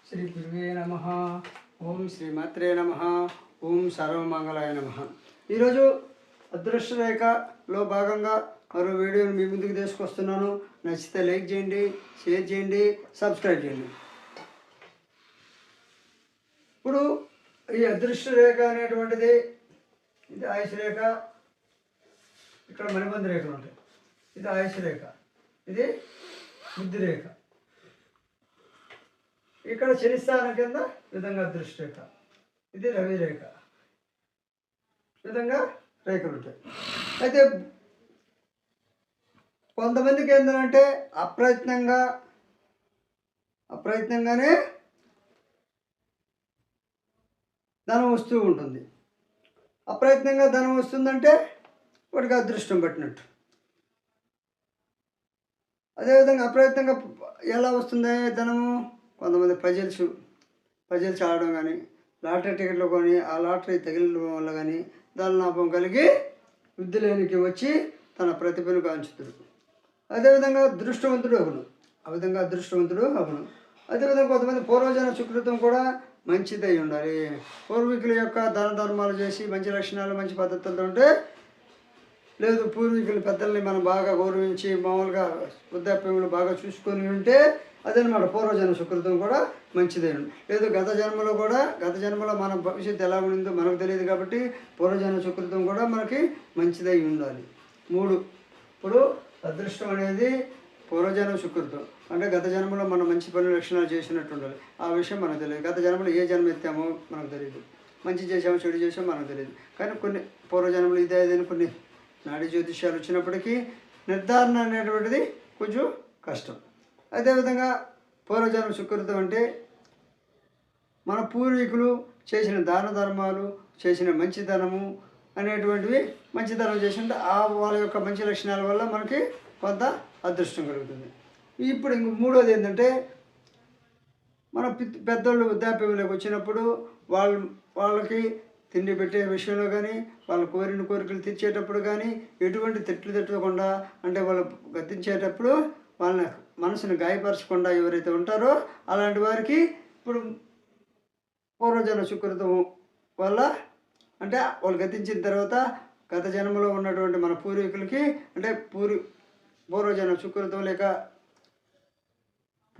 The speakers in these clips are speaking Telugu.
శ్రీ గురువే నమ. ఓం శ్రీమాత్రే నమ. ఓం సర్వమంగళాయ నమ. ఈరోజు అదృష్ట రేఖలో భాగంగా మరో వీడియోని మీ ముందుకు తీసుకొస్తున్నాను. నచ్చితే లైక్ చేయండి, షేర్ చేయండి, సబ్స్క్రైబ్ చేయండి. ఇప్పుడు ఈ అదృష్ట రేఖ అనేటువంటిది ఇది ఆయుష్ రేఖ, ఇక్కడ మణిబంధ రేఖలు ఉంటాయి. ఇది ఆయుష్ రేఖ, ఇది బుద్ధి రేఖ. ఇక్కడ శని స్థానం కింద విధంగా అదృష్ట రేఖ, ఇది రవి రేఖ. విధంగా రేఖలు ఉంటాయి. అయితే కొంతమందికి ఏంటంటే అప్రయత్నంగానే ధనం వస్తూ ఉంటుంది. అప్రయత్నంగా ధనం వస్తుందంటే వాడికి అదృష్టం పట్టినట్టు. అదేవిధంగా అప్రయత్నంగా ఎలా వస్తుంది ధనము? కొంతమంది పజిల్స్ ఆడడం కానీ, లాటరీ టికెట్లు కొని ఆ లాటరీ తగిలిన వల్ల కానీ ధనలాభం కలిగి విద్యలేనికి వచ్చి తన ప్రతిభను కాంచుతాడు. అదేవిధంగా అదృష్టవంతుడు అగును. అదేవిధంగా కొంతమంది పూర్వజన సుకృతం కూడా మంచిదై ఉండాలి. పూర్వీకుల యొక్క దాన ధర్మాలు చేసి మంచి లక్షణాలు మంచి పద్ధతులతో ఉంటే, లేదు పూర్వీకుల పెద్దల్ని మనం బాగా గౌరవించి మామూలుగా వృద్ధాప్యములు బాగా చూసుకొని ఉంటే అదనమాట పూర్వజన్మ సుకృతం కూడా మంచిదే. లేదు గత జన్మలో మన భవిష్యత్తు ఎలా ఉండిందో మనకు తెలియదు కాబట్టి పూర్వజన్మ సుకృతం కూడా మనకి మంచిదై ఉండాలి. 3 ఇప్పుడు అదృష్టం అనేది పూర్వజన్మ సుకృతం అంటే గత జన్మలో మనం మంచి పనుల లక్షణాలు చేసినట్టు ఉండాలి. ఆ విషయం మనకు తెలియదు. గత జన్మలో ఏ జన్మ ఎత్తామో మనకు తెలియదు, మంచి చేసామో చెడు చేసామో మనకు తెలియదు. కానీ కొన్ని పూర్వజన్మలు ఇదే కొన్ని నాడీ జ్యోతిష్యాలు వచ్చినప్పటికీ నిర్ధారణ అనేటువంటిది కొంచెం కష్టం. అదేవిధంగా పూర్వజన్మ సుకృతం అంటే మన పూర్వీకులు చేసిన దాన ధర్మాలు, చేసిన మంచితనము అనేటువంటివి, మంచితనం చేసింటే వాళ్ళ యొక్క మంచి లక్షణాల వల్ల మనకి కొంత అదృష్టం కలుగుతుంది. ఇప్పుడు ఇంక 3వది ఏంటంటే మన పెద్దోళ్ళు వృద్ధాప్యంలోకి వచ్చినప్పుడు వాళ్ళకి తిండి పెట్టే విషయంలో కానీ, వాళ్ళు కోరిన కోరికలు తీర్చేటప్పుడు కానీ ఎటువంటి తిట్లు తిట్టకుండా, అంటే వాళ్ళు గద్దించేటప్పుడు వాళ్ళ మనసును గాయపరచకుండా ఎవరైతే ఉంటారో అలాంటి వారికి ఇప్పుడు పూర్వజన్మ సుకృతం వల్ల, అంటే వాళ్ళు గతించిన తర్వాత గత జన్మలో ఉన్నటువంటి మన పూర్వీకులకి, అంటే పూర్వజన్మ సుకృతం లేక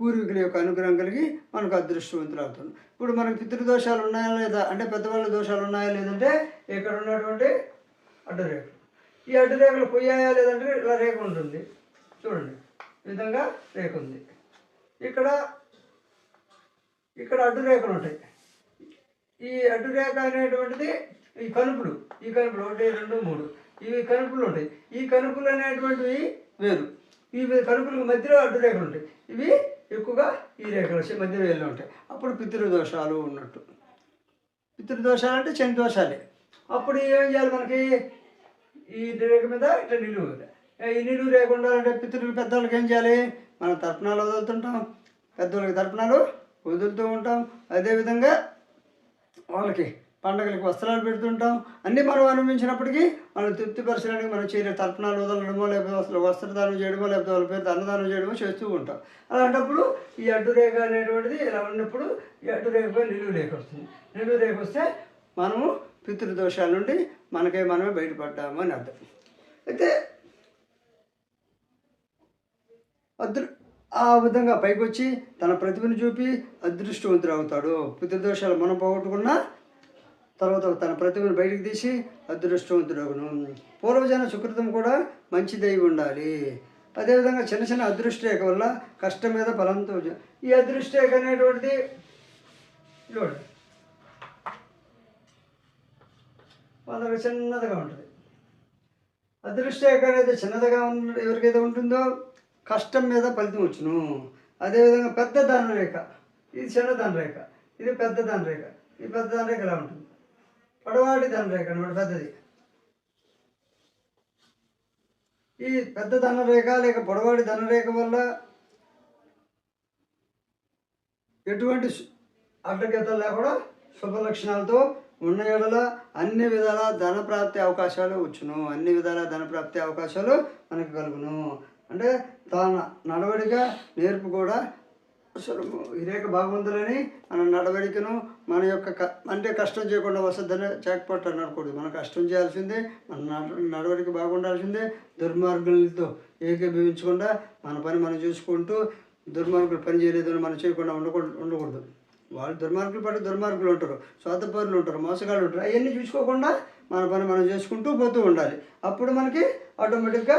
పూర్వీకుల యొక్క అనుగ్రహం కలిగి మనకు అదృష్టవంతులు అవుతుంది. ఇప్పుడు మనకు పితృదోషాలు ఉన్నాయా లేదా, అంటే పెద్దవాళ్ళ దోషాలు ఉన్నాయా లేదంటే ఇక్కడ ఉన్నటువంటి అడ్డురేఖలు, ఈ అడ్డురేఖలు పోయాయా లేదంటే ఇలా రేఖ ఉంటుంది చూడండి. ఈ విధంగా రేఖ ఉంది. ఇక్కడ అడ్డురేఖలు ఉంటాయి. ఈ అడ్డురేఖ అనేటువంటిది ఈ కనుపులు 1, 2, 3 ఇవి కనుపులు ఉంటాయి. ఈ కనుపులు అనేటువంటివి వేరు. ఈ కనుపులకు మధ్యలో అడ్డురేఖలు ఉంటాయి. ఇవి ఎక్కువగా ఈ రేఖలు మధ్య వేళ్ళు ఉంటాయి. అప్పుడు పితృదోషాలు ఉన్నట్టు. పితృదోషాలు అంటే శని దోషాలే. అప్పుడు ఏం చేయాలి? మనకి ఈ రేఖ మీద ఇట్లా నిలువు, ఈ నిలువు రేఖ ఉండాలంటే పితృలు పెద్దవాళ్ళకి ఏం చేయాలి? మనం తర్పణాలు వదులుతుంటాం, పెద్దవాళ్ళకి తర్పణాలు వదులుతూ ఉంటాం. అదేవిధంగా వాళ్ళకి పండుగలకి వస్త్రాలు పెడుతుంటాం. అన్నీ మనం అనుభవించినప్పటికీ మనం తృప్తిపరచడానికి మనం చేయలే తర్పణాలు వదలడమో, లేకపోతే వస్త్రదానం చేయడమో, లేకపోతే వాళ్ళ పేరు అన్నదానం చేయడమో చేస్తూ ఉంటాం. అలాంటప్పుడు ఈ అడ్డురేఖ అనేటువంటిది ఇలా ఉన్నప్పుడు ఈ అడ్డురేఖపై నిలువు రేఖ వస్తుంది. నిలువు రేఖ వస్తే మనము పితృదోషాల నుండి మనమే బయటపడ్డాము అని అర్థం. అయితే ఆ విధంగా పైకి వచ్చి తన ప్రతిభను చూపి అదృష్టవంతుడు అవుతాడు. పితృదోషాలు మనం పోగొట్టుకున్న తర్వాత తన ప్రతిభను బయటికి తీసి అదృష్టవంతుడు అవును. పూర్వజన సుకృతం కూడా మంచిదై ఉండాలి. అదేవిధంగా చిన్న అదృష్ట రేఖ వల్ల కష్టం మీద ఫలంతో, ఈ అదృష్ట రేఖ అనేటువంటిది చూడండి వాళ్ళకి చిన్నదిగా ఉంటుంది. అదృష్ట రేఖ అనేది చిన్నదిగా ఎవరికైతే ఉంటుందో కష్టం మీద ఫలితం వచ్చును. అదేవిధంగా పెద్ద ధన రేఖ, ఇది చిన్న ధన రేఖ, ఇది పెద్ద ధన రేఖ. ఈ పెద్ద ధన రేఖ ఎలా ఉంటుంది? పొడవాటి ధన రేఖ అనమాట పెద్దది. ఈ పెద్ద ధన రేఖ లేక పొడవాటి ధన రేఖ వల్ల ఎటువంటి అడ్డగీతలు లేకుండా శుభ లక్షణాలతో ఉన్న ఎడల అన్ని విధాల ధన ప్రాప్తి అవకాశాలు వచ్చును. అన్ని విధాల ధన ప్రాప్తి అవకాశాలు మనకు కలుగును. అంటే తన నడవడిగా నేర్పు కూడా అసలు ఈ రేఖ బాగుందని మన నడవడికను మన యొక్క అంటే కష్టం చేయకుండా వస్తుందని జాక్పాట్ అని అనకూడదు. మనం కష్టం చేయాల్సిందే, మన నడవడిక బాగుండాల్సిందే. దుర్మార్గులతో ఏకీభవించకుండా మన పని మనం చూసుకుంటూ దుర్మార్గులు పని చేయలేదని మనం చేయకుండా ఉండకూడదు. వాళ్ళు దుర్మార్గులు పట్ల దుర్మార్గులు ఉంటారు, స్వార్థపరులు ఉంటారు, మోసగాళ్ళు ఉంటారు. అవన్నీ చూసుకోకుండా మన పని మనం చేసుకుంటూ పోతూ ఉండాలి. అప్పుడు మనకి ఆటోమేటిక్గా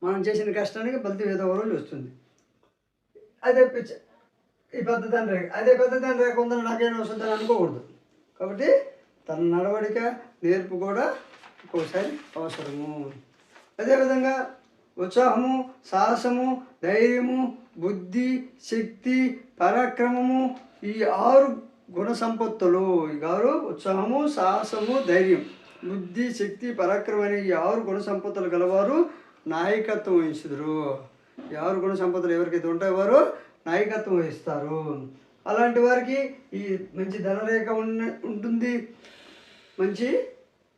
మనం చేసిన కష్టానికి ఫలితం ఏదో ఒక రోజు వస్తుంది. అదే ఈ పద్ధతి అని రేఖ, అదే పద్ధతి అని రేఖ ఉందని నాకేం వస్తుందని అనుకోకూడదు. కాబట్టి తన నడవడిక నేర్పు కూడా ఒక్కోసారి అవసరము. అదేవిధంగా ఉత్సాహము, సాహసము, ధైర్యము, బుద్ధి, శక్తి, పరాక్రమము, ఈ 6 గుణ సంపత్తులు. ఈ 6 ఉత్సాహము, సాహసము, ధైర్యం, బుద్ధి, శక్తి, పరాక్రమం అనే ఈ 6 గుణ సంపత్తులు గలవారు నాయకత్వం వహించుదురు. ఈ 6 గుణ సంపత్తులు ఎవరికైతే ఉంటాయో వారు నాయకత్వం వహిస్తారు. అలాంటి వారికి ఈ మంచి ధనరేఖ ఉంటుంది, మంచి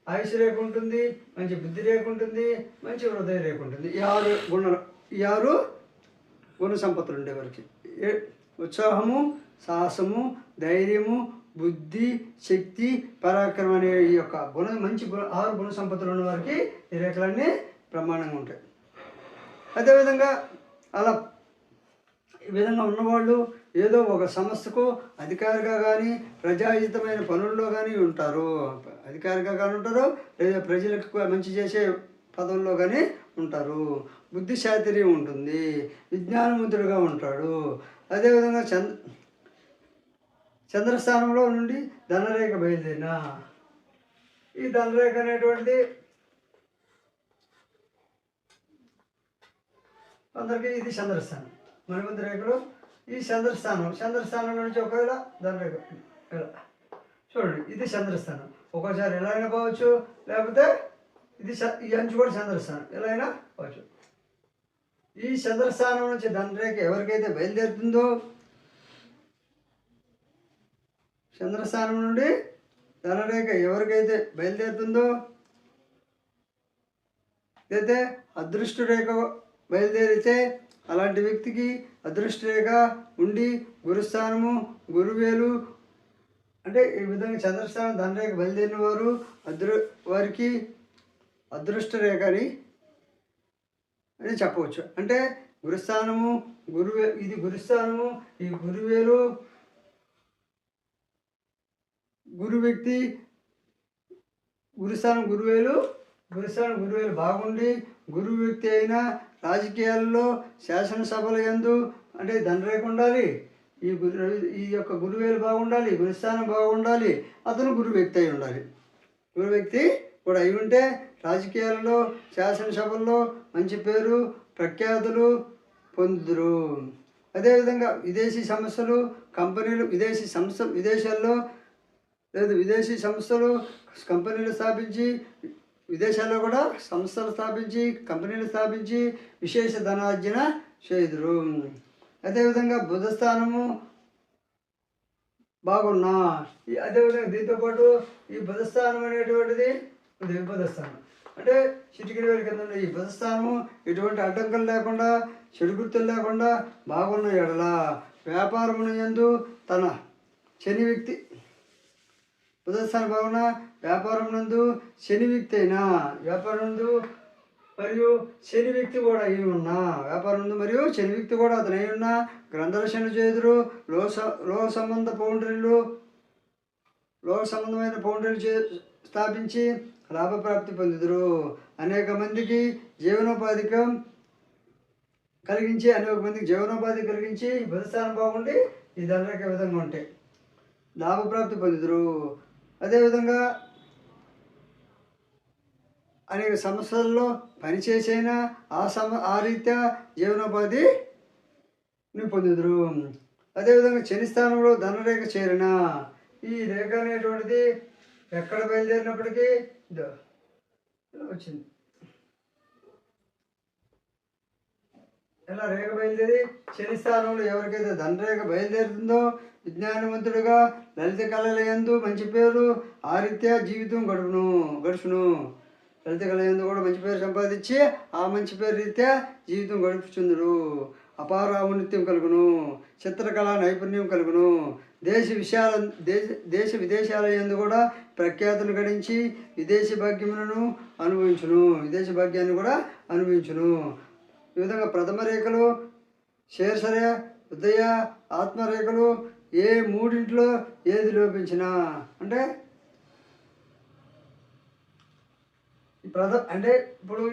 ఆయుష్ రేఖ ఉంటుంది, మంచి బుద్ధి రేఖ ఉంటుంది, మంచి హృదయ రేఖ ఉంటుంది. ఈ 6 గుణ సంపత్తులు ఉండేవారికి ఉత్సాహము, సాహసము, ధైర్యము, బుద్ధి, శక్తి, పరాక్రమం అనే ఈ యొక్క మంచి 6 గుణ సంపత్తులు ఉన్న వారికి ఈ రేఖలన్నీ ప్రమాణంగా ఉంటాయి. అదేవిధంగా అలా ఈ విధంగా ఉన్నవాళ్ళు ఏదో ఒక సంస్థకు అధికారిగా కానీ ప్రజాహితమైన పనుల్లో కానీ ఉంటారు. అధికారిగా కానీ ఉంటారు, లేదా ప్రజలకు మంచి చేసే పదవుల్లో కానీ ఉంటారు. బుద్ధి చాతుర్యం ఉంటుంది, విజ్ఞానవంతుడుగా ఉంటాడు. అదేవిధంగా చంద్రస్థానంలో నుండి ధనరేఖ బయలుదేరిన ఈ ధనరేఖ అనేటువంటిది అందరికీ ఇది చంద్రస్థానం. మణిపూర్ రేఖలో ఈ చంద్రస్థానం నుంచి ఒకవేళ ధనరేఖ ఇలా చూడండి, ఇది చంద్రస్థానం. ఒక్కోసారి ఎలా అయినా పోవచ్చు, లేకపోతే ఈ అంచు కూడా చంద్రస్థానం ఎలా అయినా పోవచ్చు. ఈ చంద్రస్థానం నుంచి ధనరేఖ ఎవరికైతే బయలుదేరుతుందో, చంద్రస్థానం నుండి ధనరేఖ ఎవరికైతే బయలుదేరుతుందో, అయితే అదృష్ట రేఖ బయలుదేరితే అలాంటి వ్యక్తికి అదృష్ట రేఖ ఉండి గురుస్థానము, గురువేలు అంటే ఈ విధంగా చంద్రస్థానం ధనరేఖ బయలుదేరిన వారు వారికి అదృష్ట రేఖ అని చెప్పవచ్చు. అంటే గురుస్థానము, ఇది గురుస్థానము, ఈ గురువేలు గురు వ్యక్తి, గురుస్థానం గురువేలు బాగుండి గురువు వ్యక్తి అయినా రాజకీయాల్లో శాసనసభల యందు అంటే ధనరేఖ ఉండాలి, ఈ యొక్క గురువేలు బాగుండాలి, గురుస్థానం బాగుండాలి, అతను గురు వ్యక్తి అయి ఉండాలి. గురు వ్యక్తి కూడా అయి ఉంటే రాజకీయాలలో శాసనసభల్లో మంచి పేరు ప్రఖ్యాతులు పొందుదురు. అదేవిధంగా విదేశీ సంస్థలు, కంపెనీలు, విదేశాల్లో లేదు విదేశీ సంస్థలు కంపెనీలు స్థాపించి, విదేశాల్లో కూడా సంస్థలు స్థాపించి కంపెనీలు స్థాపించి విశేష ధనార్జన చేయుదురు. అదేవిధంగా బుధస్థానము బాగున్నా, అదేవిధంగా దీంతో పాటు ఈ బుధస్థానం అనేటువంటిది బుధస్థానం అంటే చిటికిన వేలు కింద ఈ బుధస్థానము ఎటువంటి అడ్డంకులు లేకుండా చెడు గుర్తులు లేకుండా బాగున్న ఎడల వ్యాపారమున యందు తన శని వ్యక్తి బుధస్థానం బాగున్న వ్యాపారం నందు శని వ్యక్తి అయినా వ్యాపారం నందు మరియు శని వ్యక్తి కూడా అయి ఉన్నా వ్యాపారం నందు మరియు శని వ్యక్తి కూడా అతను అయి ఉన్న గ్రంథరచనలు చేదురు. లోహ సంబంధమైన పౌండరీలు స్థాపించి లాభప్రాప్తి పొందుదురు. అనేక మందికి జీవనోపాధి కలిగించి బుధస్థానం బాగుండి ఈ ధనరేఖ విధంగా ఉంటాయి లాభప్రాప్తి పొందుదురు. అదేవిధంగా అనేక సంస్థల్లో పనిచేసైనా ఆ రీత్యా జీవనోపాధిని పొందుదురు. అదేవిధంగా శని స్థానంలో ధనరేఖ చేరిన ఈ రేఖ అనేటువంటిది ఎక్కడ బయలుదేరినప్పటికీ ఇలా వచ్చింది. ఇలా రేఖ బయలుదేరి శని స్థానంలో ఎవరికైతే ధనరేఖ బయలుదేరుతుందో విజ్ఞానవంతుడుగా లలిత కళల యందు మంచి పేరు ఆ రీత్యా జీవితం గడుచును. లలిత కళ యందు కూడా మంచి పేరు సంపాదించి ఆ మంచి పేరు రీత్యా జీవితం గడుపుచుందురు. అపార ఔన్నత్యం కలుగును, చిత్రకళా నైపుణ్యం కలుగును, దేశ విదేశాల యందు కూడా ప్రఖ్యాతులు గడించి విదేశీ భాగ్యములను విదేశీ భాగ్యాన్ని కూడా అనుభవించును. ఈ విధంగా ప్రథమ రేఖలు శీర్షర ఉదయ ఆత్మరేఖలు ఏ మూడింట్లో ఏది లోపించినా అంటే ఇప్పుడు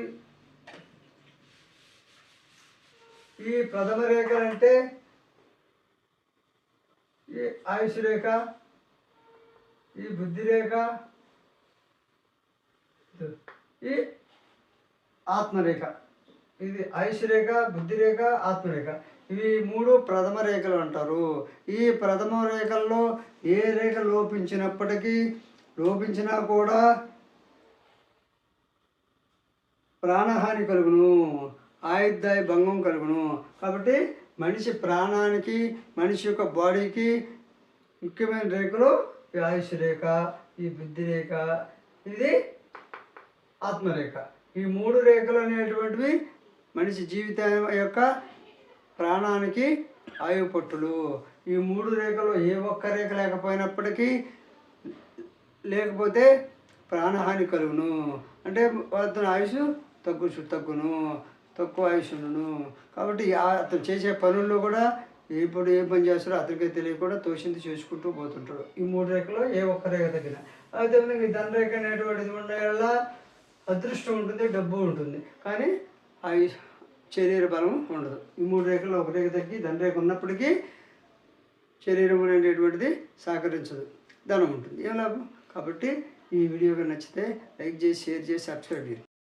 ఈ ప్రథమ రేఖలు అంటే ఈ ఆయుష్ రేఖ, ఈ బుద్ధి రేఖ, ఈ ఆత్మరేఖ. ఇది ఆయుష్ రేఖ, బుద్ధి రేఖ, ఆత్మరేఖ. ఇవి మూడు ప్రథమ రేఖలు అంటారు. ఈ ప్రథమ రేఖల్లో ఏ రేఖ లోపించినా కూడా ప్రాణహాని కలుగును, ఆయుర్దాయ భంగం కలుగును. కాబట్టి మనిషి ప్రాణానికి, మనిషి యొక్క బాడీకి ముఖ్యమైన రేఖలు ఈ ఆయుష్ రేఖ, ఈ బుద్ధి రేఖ, ఇది ఆత్మరేఖ. ఈ మూడు రేఖలు అనేటువంటివి మనిషి జీవితం యొక్క ప్రాణానికి ఆయువు పట్టులు. ఈ మూడు రేఖలు ఏ ఒక్క రేఖ లేకపోతే ప్రాణహాని కలుగును. అంటే అతని ఆయుష్ తక్కువ ఆయుష్ ఉండును. కాబట్టి అతను చేసే పనుల్లో కూడా ఇప్పుడు ఏ పని చేస్తారో అతనికే తెలియకుండా తోచింది చేసుకుంటూ పోతుంటాడు. ఈ మూడు రేఖలో ఏ ఒక్క రేఖ తగ్గిన అదేవిధంగా ఈ ధనరేఖ అనేటువంటిది ఉండే వల్ల అదృష్టం ఉంటుంది, డబ్బు ఉంటుంది, కానీ శరీర బలం ఉండదు. ఈ మూడు రేఖల్లో ఒక రేఖ తగ్గి ధనరేఖ ఉన్నప్పటికీ శరీరం అనేటువంటిది సహకరించదు, ధనం ఉంటుంది, ఏం లాభం. కాబట్టి ఈ వీడియో నచ్చితే లైక్ చేసి, షేర్ చేసి, సబ్స్క్రైబ్ చేయండి.